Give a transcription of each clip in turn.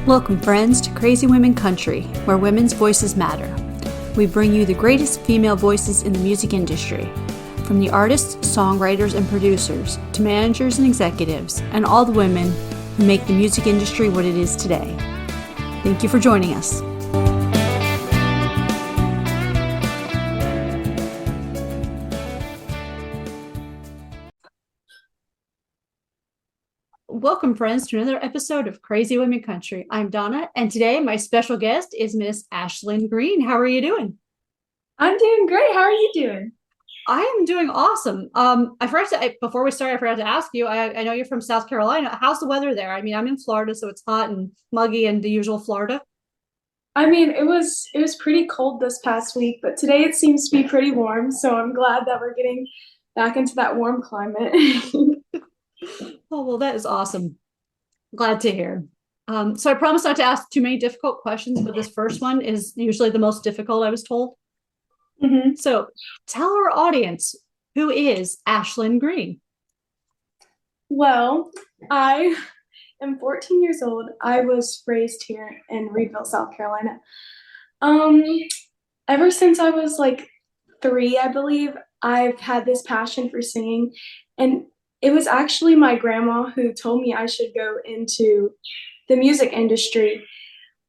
Welcome, friends, to Crazy Women Country, where women's voices matter. We bring you the greatest female voices in the music industry, from the artists, songwriters, and producers, to managers and executives, and all the women who make the music industry what it is today. Thank you for joining us. Welcome, friends, to another episode of Crazy Women Country. I'm Donna, and today my special guest is Miss Ashlyn Greene. How are you doing? I'm doing great. How are you doing? I am doing awesome. Before we start, I forgot to ask you. I know you're from South Carolina. How's the weather there? I mean, I'm in Florida, so it's hot and muggy and the usual Florida. I mean, it was pretty cold this past week, but today it seems to be pretty warm, so I'm glad that we're getting back into that warm climate. Oh, well, that is awesome. Glad to hear. So I promise not to ask too many difficult questions, but this first one is usually the most difficult, I was told. hmm So tell our audience, who is Ashlyn Greene? Well, I am 14 years old. I was raised here in Reedville, South Carolina. Um, Ever since I was like 3, I believe, I've had this passion for singing, and it was actually my grandma who told me I should go into the music industry.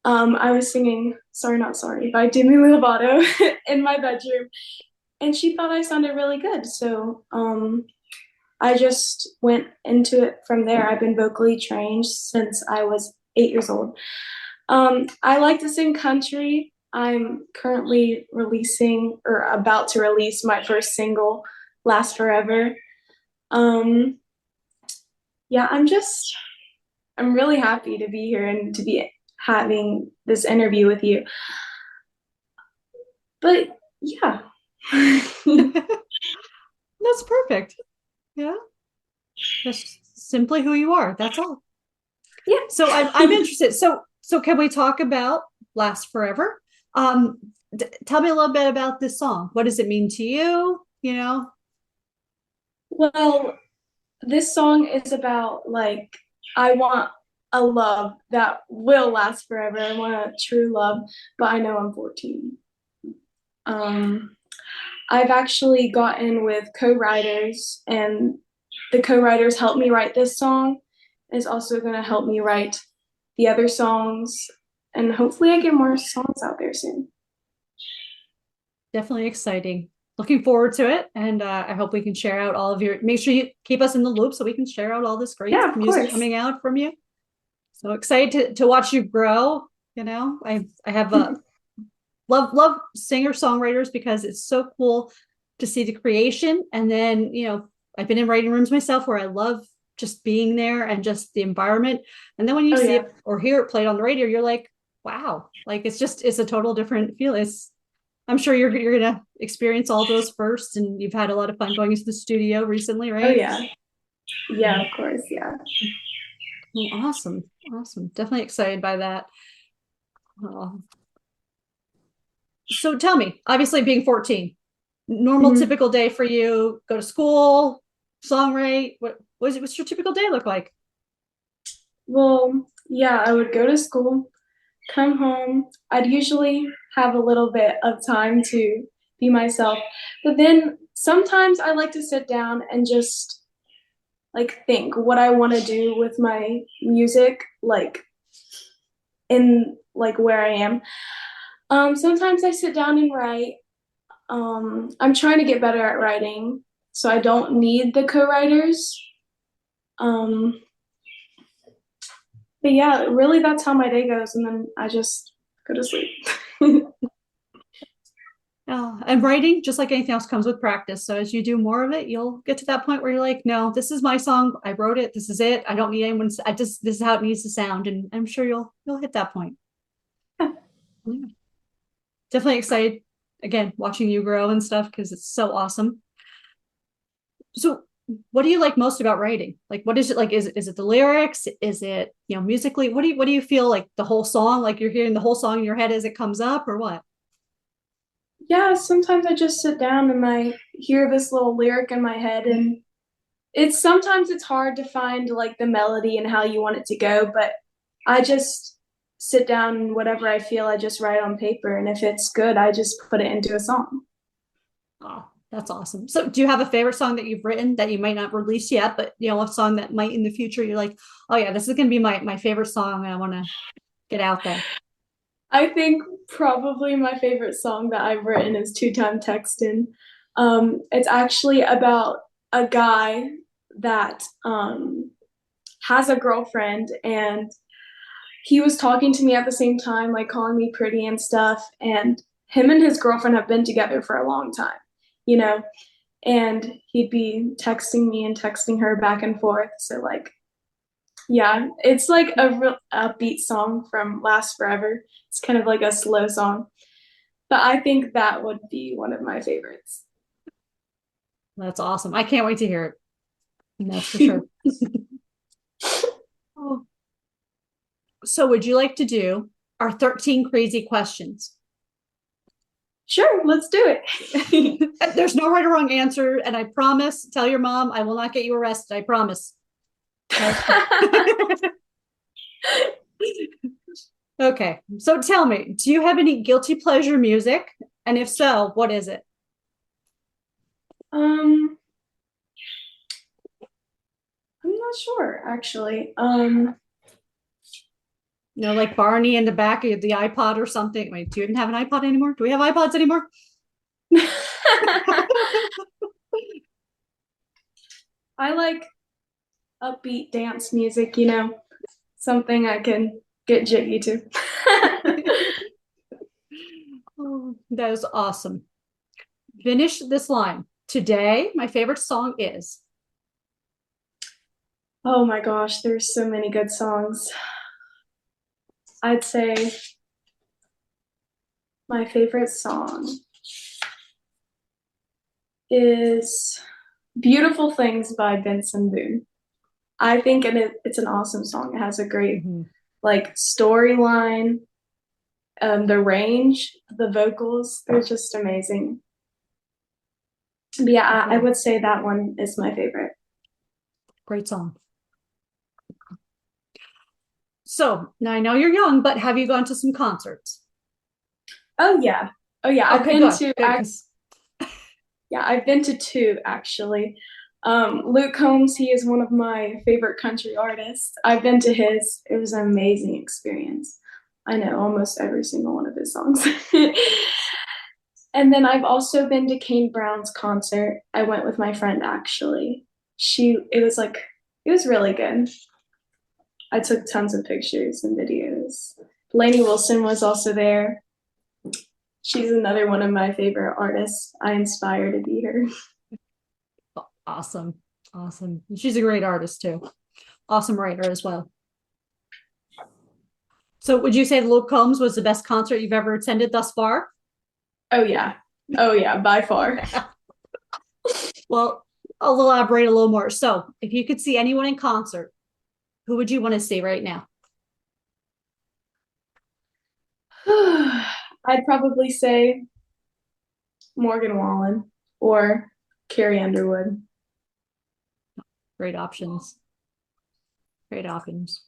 I was singing Sorry Not Sorry by Demi Lovato in my bedroom, and she thought I sounded really good. So I just went into it from there. I've been vocally trained since I was 8 years old. I like to sing country. I'm currently releasing or about to release my first single, Last Forever. Um, yeah, I'm really happy to be here and to be having this interview with you. But yeah. That's perfect. Yeah, that's simply who you are. That's all. Yeah. So I'm interested. So can we talk about Last Forever? Um, Tell me a little bit about this song. What does it mean to you? You know? Well, this song is about like I want a love that will last forever. I want a true love, but I know I'm 14. Um, I've actually gotten with co-writers, and the co-writers helped me write this song. Is also going to help me write the other songs, and hopefully I get more songs out there soon. Definitely exciting. Looking forward to it, and I hope we can share out all of your. Make sure you keep us in the loop so we can share out all this great Yeah, of music course. coming out from you. So excited to watch you grow. You know, I have a love singer songwriters because it's so cool to see the creation, and then I've been in writing rooms myself where I love just being there and just the environment, and then when you Oh see yeah. it or hear it played on the radio, you're like, wow, like it's a total different feel. I'm sure you're gonna experience all those first, and you've had a lot of fun going into the studio recently, Oh right? yeah. Yeah, of course. Yeah. Well, awesome, definitely excited by that. Oh. So tell me, obviously being 14, normal Mhm. typical day for you, go to school, songwrite, what's your typical day look like? Well, yeah, I would go to school, come home. I'd usually have a little bit of time to be myself. But then sometimes I like to sit down and just like think what I want to do with my music, like in like where I am. Sometimes I sit down and write. I'm trying to get better at writing, so I don't need the co-writers. Um, but yeah, really that's how my day goes, and then I just go to sleep. And writing, just like anything else, comes with practice. So as you do more of it, you'll get to that point where you're like, no, this is my song. I wrote it. This is it. I don't need anyone. This is how it needs to sound. And I'm sure you'll hit that point. Yeah. Definitely excited again, watching you grow and stuff because it's so awesome. So what do you like most about writing? Like, what is it like? Is it the lyrics? Is it, musically? What do you feel like the whole song, like you're hearing the whole song in your head as it comes up, or what? Yeah, sometimes I just sit down and I hear this little lyric in my head, and it's hard to find like the melody and how you want it to go, but I just sit down and whatever I feel, I just write on paper. And if it's good, I just put it into a song. Oh, that's awesome. So do you have a favorite song that you've written that you might not release yet, but a song that might in the future you're like, oh yeah, this is gonna be my favorite song and I want to get out there. I think probably my favorite song that I've written is Two Time Textin'. It's actually about a guy that has a girlfriend, and he was talking to me at the same time, like calling me pretty and stuff. And him and his girlfriend have been together for a long time, you know, and he'd be texting me and texting her back and forth. So, like, yeah, it's like a real upbeat song from Last Forever. It's kind of like a slow song, but I think that would be one of my favorites. That's awesome. I can't wait to hear it. That's for sure. Oh. So would you like to do our 13 crazy questions? Sure, let's do it. There's no right or wrong answer. And I promise, tell your mom, I will not get you arrested. I promise. Okay. Okay. So tell me, do you have any guilty pleasure music? And if so, what is it? I'm not sure actually. Like Barney in the back of the iPod or something. Wait, do you even have an iPod anymore? Do we have iPods anymore? I like upbeat dance music, you know, something I can get jiggy to. Oh, that is awesome. Finish this line. Today, my favorite song is. Oh my gosh, there's so many good songs. I'd say my favorite song is Beautiful Things by Benson Boone. I think it's an awesome song. It has a great like storyline, the range, the vocals, they're just amazing. But yeah, I would say that one is my favorite. Great song. So now I know you're young, but have you gone to some concerts? Oh yeah. Oh yeah. Okay, good. I've been to two actually. Luke Combs, he is one of my favorite country artists. I've been to his. It was an amazing experience. I know almost every single one of his songs. And then I've also been to Kane Brown's concert. I went with my friend actually. It was really good. I took tons of pictures and videos. Lainey Wilson was also there. She's another one of my favorite artists. I inspire to be her. Awesome. Awesome. She's a great artist too. Awesome writer as well. So would you say Luke Combs was the best concert you've ever attended thus far? Oh yeah. Oh yeah, by far. Well, I'll elaborate a little more. So if you could see anyone in concert, who would you want to see right now? I'd probably say Morgan Wallen or Carrie Underwood. Great options. Great options.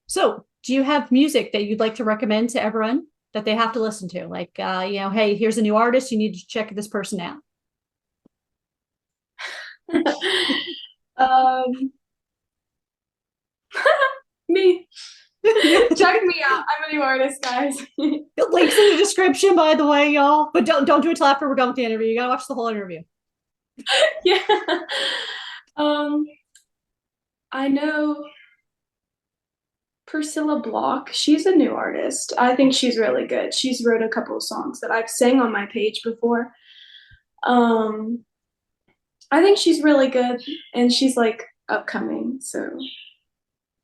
So, do you have music that you'd like to recommend to everyone that they have to listen to? Like, hey, here's a new artist. You need to check this person out. Me. Check me out. I'm a new artist, guys. The link's in the description, by the way, y'all. But don't do it till after we're done with the interview. You gotta watch the whole interview. Yeah. I know Priscilla Block. She's a new artist. I think she's really good. She's wrote a couple of songs that I've sang on my page before. I think she's really good, and she's like upcoming, so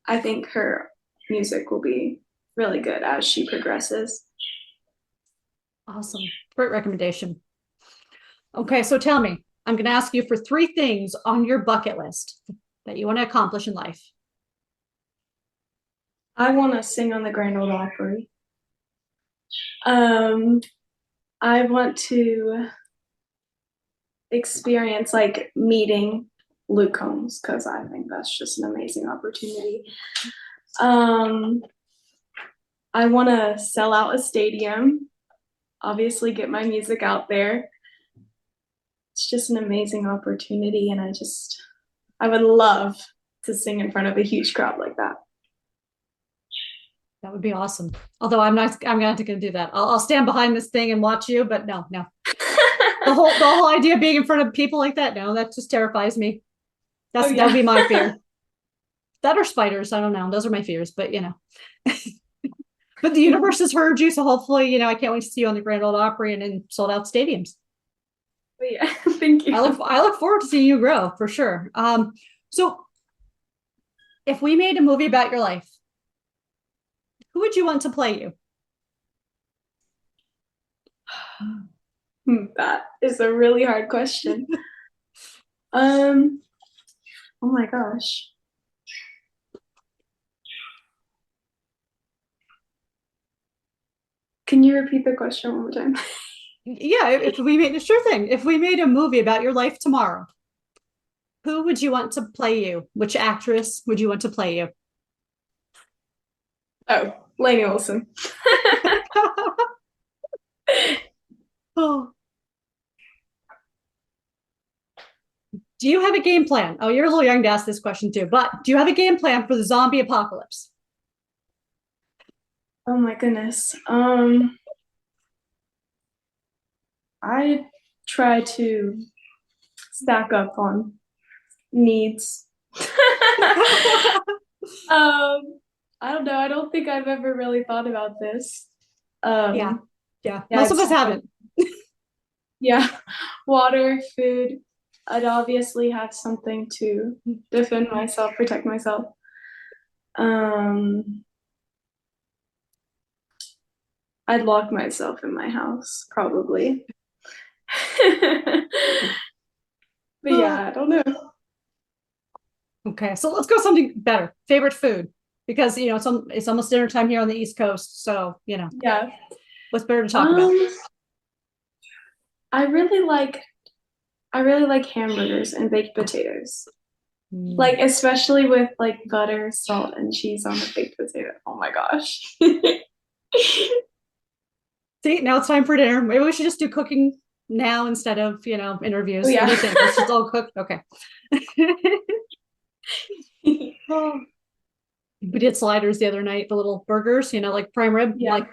I think her music will be really good as she progresses. Awesome. Great recommendation. Okay, so tell me, I'm going to ask you for 3 things on your bucket list that you want to accomplish in life. I want to sing on the Grand Ole Opry. I want to experience like meeting Luke Combs because I think that's just an amazing opportunity. I want to sell out a stadium, obviously get my music out there. It's just an amazing opportunity, and I would love to sing in front of a huge crowd like that. That would be awesome. Although I'm not going to do that. I'll stand behind this thing and watch you, but no, no. The whole idea of being in front of people like that, no, that just terrifies me. Oh, That would be my yeah. fear. That or spiders. I don't know. Those are my fears, but but the universe has heard you. So hopefully, I can't wait to see you on the Grand Ole Opry and in sold out stadiums. But yeah, thank you. I look forward to seeing you grow for sure. So if we made a movie about your life, who would you want to play you? That is a really hard question. Oh my gosh. Can you repeat the question one more time? Yeah, if we made sure thing. If we made a movie about your life tomorrow, who would you want to play you? Which actress would you want to play you? Oh, Lainey Wilson. Oh. Do you have a game plan? Oh, you're a little young to ask this question too, but do you have a game plan for the zombie apocalypse? Oh my goodness. I try to stack up on needs. I don't know. I don't think I've ever really thought about this. Yeah. Yeah, Most of us haven't. Yeah, water, food. I'd obviously have something to defend myself, protect myself. I'd lock myself in my house, probably. But yeah, I don't know. Okay, so let's go something better. Favorite food, because it's almost dinner time here on the East Coast, so Yeah. what's better to talk about? I really like hamburgers and baked potatoes. Like especially with like butter, salt, and cheese on the baked potato. Oh my gosh. See, now it's time for dinner. Maybe we should just do cooking now instead of interviews. Oh, yeah. What do you think? Let's just all cook. Okay. Oh, we did sliders the other night, the little burgers, like prime rib. Yeah. Like,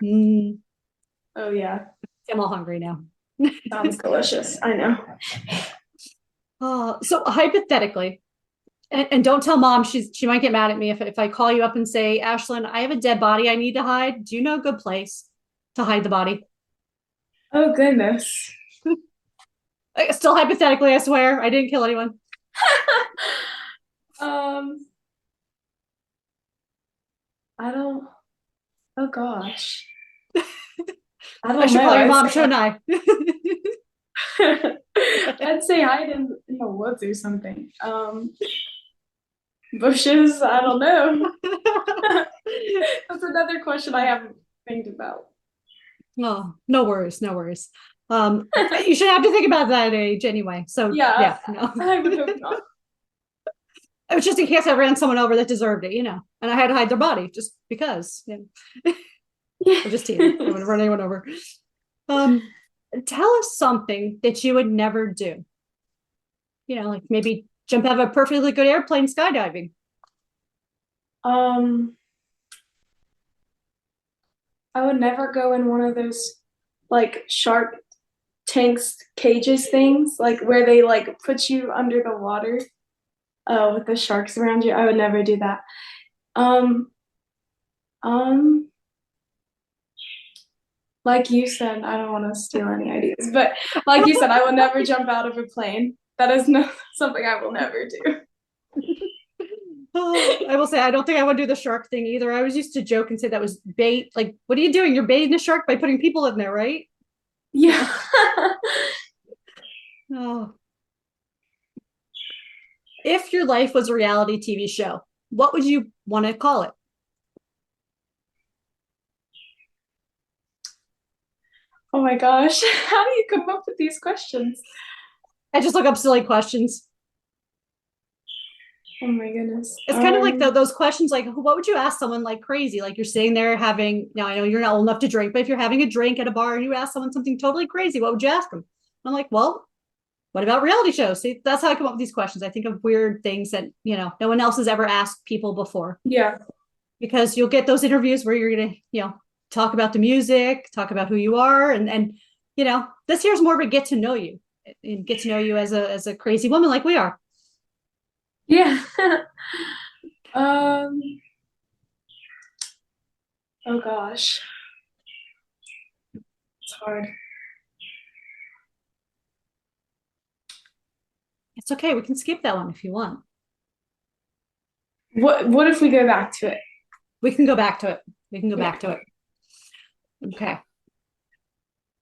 Oh yeah. I'm all hungry now. Sounds delicious. I know. So hypothetically, and don't tell mom, she might get mad at me if I call you up and say, Ashlyn, I have a dead body I need to hide. Do you know a good place to hide the body? Oh goodness. Still hypothetically, I swear, I didn't kill anyone. I don't. Oh gosh. I I don't should know. call your mom, shouldn't I? I'd say hide in the woods or something. Bushes. I don't know. That's another question I haven't think about. Oh, no worries, no worries. You should have to think about that at age anyway. So Yeah, no. I would hope not. It was just in case I ran someone over that deserved it, and I had to hide their body just because. I'm just teasing. I wouldn't run anyone over. Tell us something that you would never do. Like maybe jump out of a perfectly good airplane skydiving. I would never go in one of those like shark tanks cages things, like where they like put you under the water, with the sharks around you. I would never do that. Um, um, like you said, I don't want to steal any ideas, but like you said, I will never jump out of a plane. That is not something I will never do. I will say I don't think I would do the shark thing either. I was used to joke and say that was bait. Like, what are you doing? You're baiting a shark by putting people in there, right? Yeah. Oh. If your life was a reality TV show, what would you want to call it? Oh my gosh. How do you come up with these questions? I just look up silly questions. Oh my goodness. It's kind of like those questions, like what would you ask someone like crazy? Like you're sitting there having, now I know you're not old enough to drink, but if you're having a drink at a bar and you ask someone something totally crazy, what would you ask them? I'm like, well, what about reality shows? See, that's how I come up with these questions. I think of weird things that, no one else has ever asked people before. Yeah. Because you'll get those interviews where you're going to, talk about the music, talk about who you are. And, this here's more of a get to know you and get to know you as a crazy woman like we are. Yeah. um, oh gosh. It's hard. It's okay. We can skip that one if you want. What if we go back to it? We can go back to it. We can go back to it. Okay.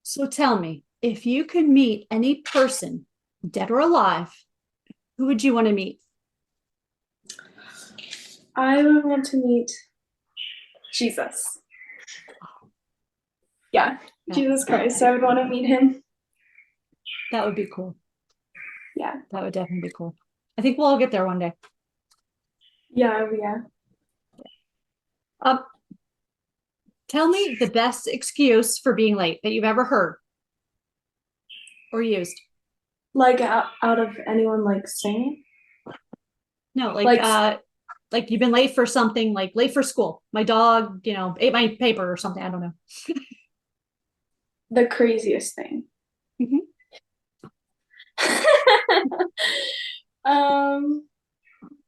So tell me, if you could meet any person, dead or alive, who would you want to meet? I would want to meet Jesus. Yeah, Jesus Christ. I would want to meet him. That would be cool. Yeah. That would definitely be cool. I think we'll all get there one day. Yeah. Tell me the best excuse for being late that you've ever heard or used. Like out of anyone like singing? No, like you've been late for something, like late for school. My dog, ate my paper or something. I don't know. The craziest thing. Mm-hmm.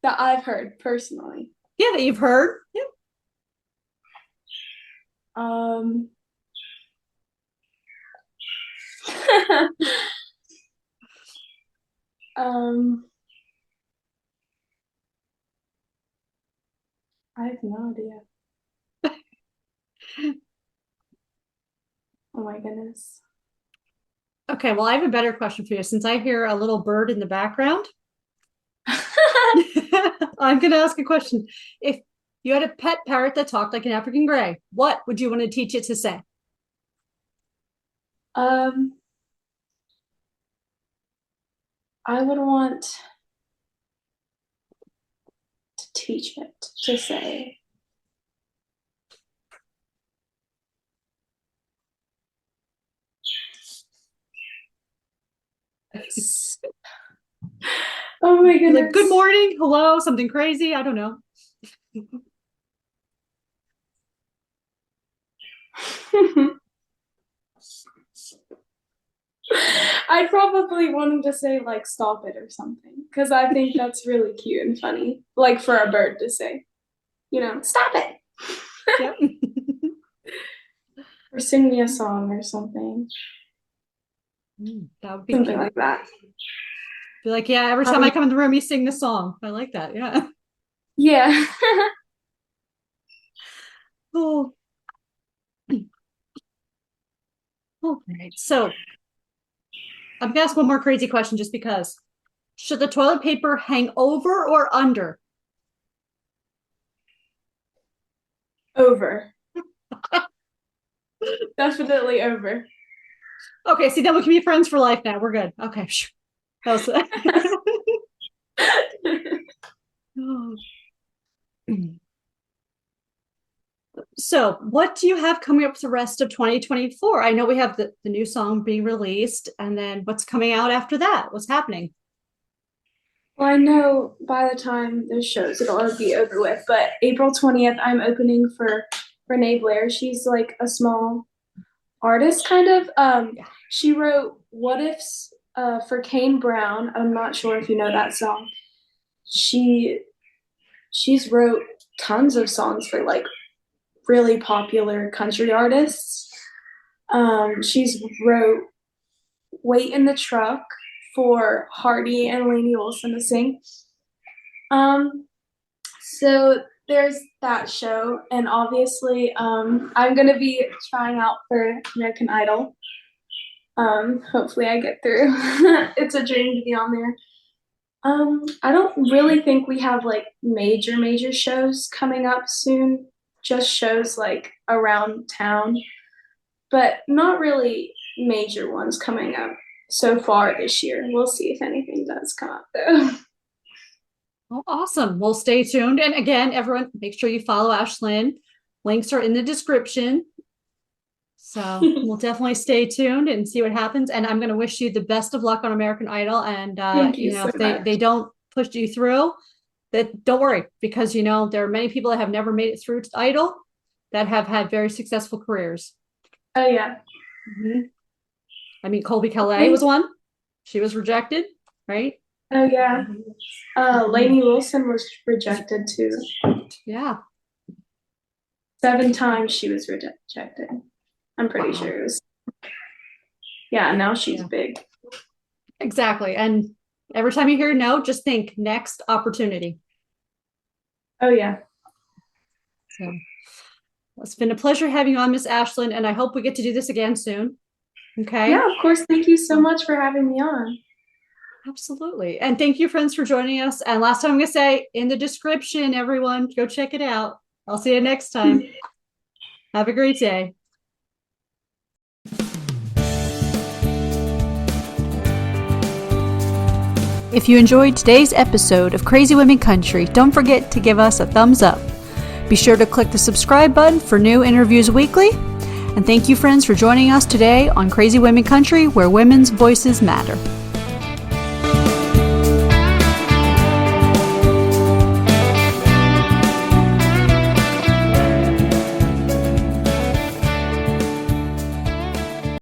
That I've heard personally. Yeah, that you've heard. Yeah. I have no idea. Oh my goodness. Okay, well, I have a better question for you. Since I hear a little bird in the background, I'm going to ask a question. If you had a pet parrot that talked like an African gray, what would you want to teach it to say? I would want to teach it to say, oh my goodness. Like, good morning, hello, something crazy. I don't know. I'd probably want him to say like stop it or something, because I think that's really cute and funny, like for a bird to say, stop it. Yep. Or sing me a song or something. That would be something cute. Like that. Be like, yeah, every time I come in the room, you sing the song. I like that. Yeah. Yeah. Oh. All right. So I'm gonna ask one more crazy question just because. Should the toilet paper hang over or under? Over. Definitely over. Okay, see, then we can be friends for life now. We're good. Okay. That was So, what do you have coming up for the rest of 2024? I know we have the new song being released, and then what's coming out after that? What's happening? Well, I know by the time this shows, it'll all be over with. But April 20th, I'm opening for Renee Blair. She's like a small artist, kind of. She wrote "What Ifs" for Kane Brown. I'm not sure if you know that song. She's wrote tons of songs for like really popular country artists. She's wrote "Wait in the Truck" for Hardy and Lainey Wilson to sing. So there's that show, and obviously I'm gonna be trying out for American Idol. Hopefully I get through. It's a dream to be on there. I don't really think we have like major shows coming up soon. Just shows like around town, but not really major ones coming up so far this year. We'll see if anything does come up though. Oh, awesome. Well, stay tuned. And again, everyone, make sure you follow Ashlyn. Links are in the description. So we'll definitely stay tuned and see what happens. And I'm going to wish you the best of luck on American Idol. And, Thank you so if much. they don't push you through, that don't worry, because, there are many people that have never made it through to Idol that have had very successful careers. Oh, yeah. Mm-hmm. I mean, Colby Calais was one. She was rejected, right? Oh, yeah. Lainey Wilson was rejected too. Yeah. 7 times she was rejected. I'm pretty sure it was. Yeah, now she's big. Exactly. And every time you hear no, just think next opportunity. Oh, yeah. So it's been a pleasure having you on, Miss Ashlyn, and I hope we get to do this again soon. Okay. Yeah, of course. Thank you so much for having me on. Absolutely. And thank you, friends, for joining us. And last time I'm going to say, in the description, everyone, go check it out. I'll see you next time. Have a great day. If you enjoyed today's episode of Crazy Women Country, don't forget to give us a thumbs up. Be sure to click the subscribe button for new interviews weekly. And thank you, friends, for joining us today on Crazy Women Country, where women's voices matter.